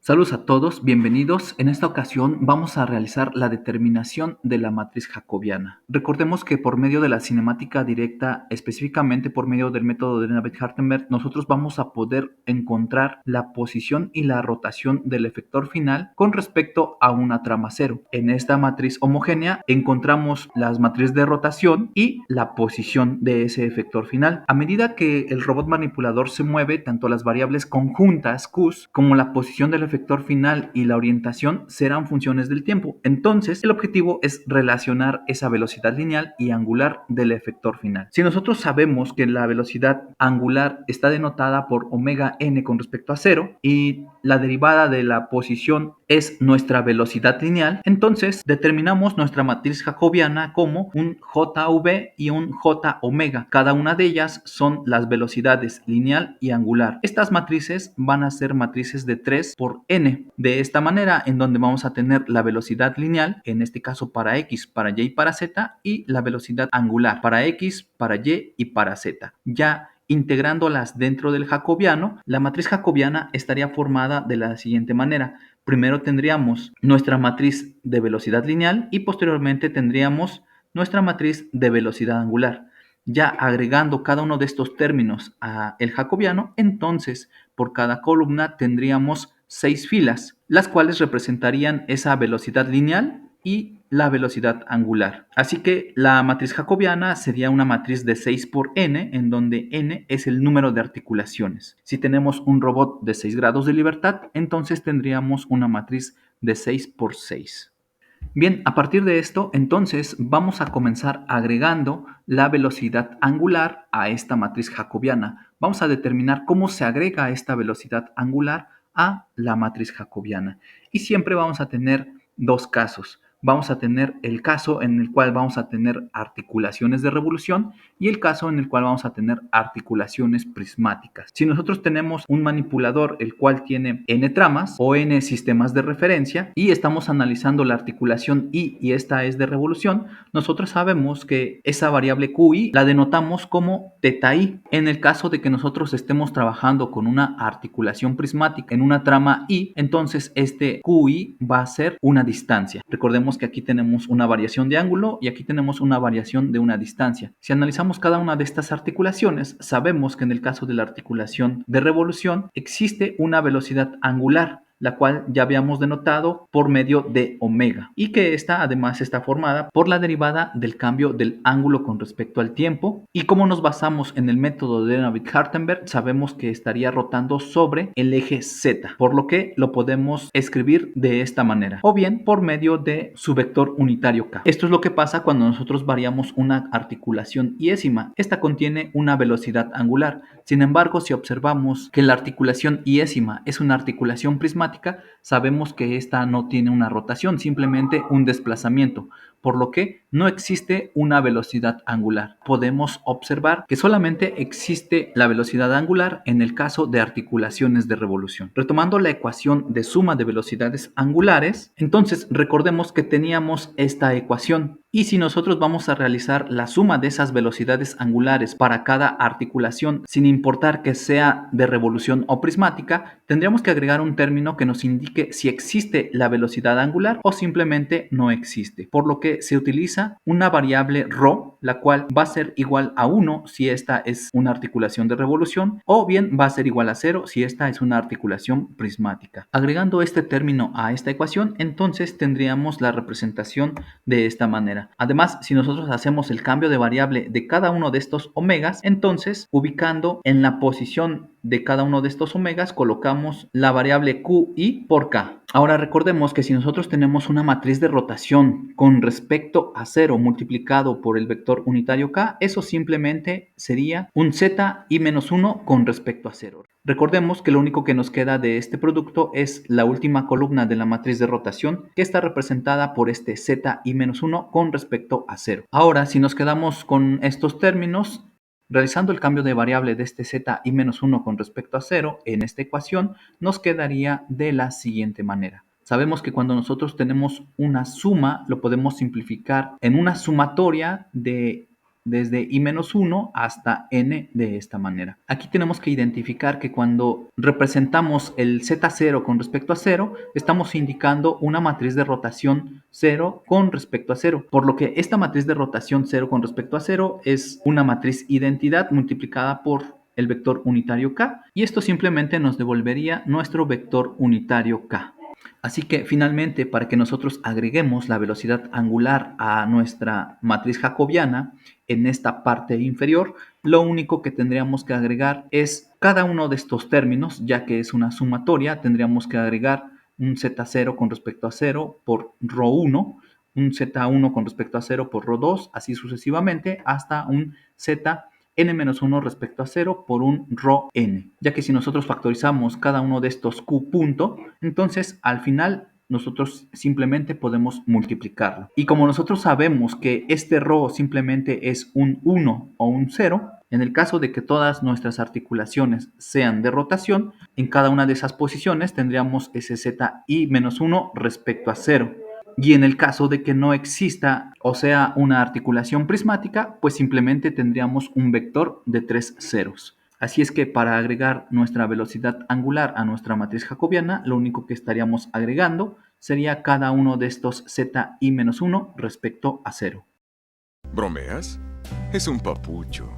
Saludos a todos, bienvenidos. En esta ocasión vamos a realizar la determinación de la matriz jacobiana. Recordemos que por medio de la cinemática directa, específicamente por medio del método de Navier-Hartenberg, nosotros vamos a poder encontrar la posición y la rotación del efector final con respecto a una trama cero. En esta matriz homogénea encontramos las matrices de rotación y la posición de ese efector final. A medida que el robot manipulador se mueve, tanto las variables conjuntas Qs como la posición del efector final y la orientación serán funciones del tiempo. Entonces, el objetivo es relacionar esa velocidad lineal y angular del efector final. Si nosotros sabemos que la velocidad angular está denotada por omega n con respecto a 0 y la derivada de la posición es nuestra velocidad lineal, entonces determinamos nuestra matriz jacobiana como un JV y un J omega. Cada una de ellas son las velocidades lineal y angular. Estas matrices van a ser matrices de 3 por n. De esta manera, en donde vamos a tener la velocidad lineal, en este caso para x, para y y para z, y la velocidad angular para x, para y y para z. Ya integrándolas dentro del jacobiano, la matriz jacobiana estaría formada de la siguiente manera. Primero tendríamos nuestra matriz de velocidad lineal y posteriormente tendríamos nuestra matriz de velocidad angular. Ya agregando cada uno de estos términos a el jacobiano, entonces por cada columna tendríamos 6 filas, las cuales representarían esa velocidad lineal y la velocidad angular. Así que la matriz jacobiana sería una matriz de 6 por n, en donde n es el número de articulaciones. Si tenemos un robot de 6 grados de libertad, entonces tendríamos una matriz de 6 por 6. Bien, a partir de esto, entonces vamos a comenzar agregando la velocidad angular a esta matriz jacobiana. Vamos a determinar cómo se agrega esta velocidad angular a la matriz jacobiana. Y siempre vamos a tener dos casos. Vamos a tener el caso en el cual vamos a tener articulaciones de revolución y el caso en el cual vamos a tener articulaciones prismáticas. Si nosotros tenemos un manipulador el cual tiene n tramas o n sistemas de referencia y estamos analizando la articulación I y esta es de revolución, nosotros sabemos que esa variable QI la denotamos como teta I. En el caso de que nosotros estemos trabajando con una articulación prismática en una trama I, entonces este QI va a ser una distancia. Recordemos que aquí tenemos una variación de ángulo y aquí tenemos una variación de una distancia. Si analizamos cada una de estas articulaciones, sabemos que en el caso de la articulación de revolución existe una velocidad angular, la cual ya habíamos denotado por medio de omega, y que esta además está formada por la derivada del cambio del ángulo con respecto al tiempo, y como nos basamos en el método de Navier-Hartenberg, sabemos que estaría rotando sobre el eje Z, por lo que lo podemos escribir de esta manera, o bien por medio de su vector unitario K. Esto es lo que pasa cuando nosotros variamos una articulación iésima. Esta contiene una velocidad angular. Sin embargo, si observamos que la articulación iésima es una articulación prismática, sabemos que esta no tiene una rotación, simplemente un desplazamiento, por lo que no existe una velocidad angular. Podemos observar que solamente existe la velocidad angular en el caso de articulaciones de revolución. Retomando la ecuación de suma de velocidades angulares, entonces recordemos que teníamos esta ecuación. Y si nosotros vamos a realizar la suma de esas velocidades angulares para cada articulación, sin importar que sea de revolución o prismática, tendríamos que agregar un término que nos indique si existe la velocidad angular o simplemente no existe. Por lo que se utiliza una variable ρ, la cual va a ser igual a 1 si esta es una articulación de revolución, o bien va a ser igual a 0 si esta es una articulación prismática. Agregando este término a esta ecuación, entonces tendríamos la representación de esta manera. Además, si nosotros hacemos el cambio de variable de cada uno de estos omegas, entonces ubicando en la posición de cada uno de estos omegas colocamos la variable QI por K. Ahora recordemos que si nosotros tenemos una matriz de rotación con respecto a 0 multiplicado por el vector unitario K, eso simplemente sería un ZI-1 con respecto a 0. Recordemos que lo único que nos queda de este producto es la última columna de la matriz de rotación, que está representada por este ZI-1 con respecto a 0. Ahora, si nos quedamos con estos términos, realizando el cambio de variable de este ZI-1 con respecto a 0 en esta ecuación, nos quedaría de la siguiente manera. Sabemos que cuando nosotros tenemos una suma, lo podemos simplificar en una sumatoria de desde i-1 hasta n de esta manera. Aquí tenemos que identificar que cuando representamos el z0 con respecto a 0, estamos indicando una matriz de rotación 0 con respecto a 0, por lo que esta matriz de rotación 0 con respecto a 0 es una matriz identidad multiplicada por el vector unitario k, y esto simplemente nos devolvería nuestro vector unitario k. Así que finalmente, para que nosotros agreguemos la velocidad angular a nuestra matriz jacobiana en esta parte inferior, lo único que tendríamos que agregar es cada uno de estos términos, ya que es una sumatoria. Tendríamos que agregar un z0 con respecto a 0 por ρ1, un z1 con respecto a 0 por ρ2, así sucesivamente, hasta un z n-1 respecto a 0 por un ρn, ya que si nosotros factorizamos cada uno de estos q punto, entonces al final nosotros simplemente podemos multiplicarlo. Y como nosotros sabemos que este ρ simplemente es un 1 o un 0, en el caso de que todas nuestras articulaciones sean de rotación, en cada una de esas posiciones tendríamos ese zi-1 respecto a 0. Y en el caso de que no exista, o sea, una articulación prismática, pues simplemente tendríamos un vector de 3 ceros. Así es que para agregar nuestra velocidad angular a nuestra matriz jacobiana, lo único que estaríamos agregando sería cada uno de estos zi-1 respecto a 0. ¿Bromeas? Es un papucho.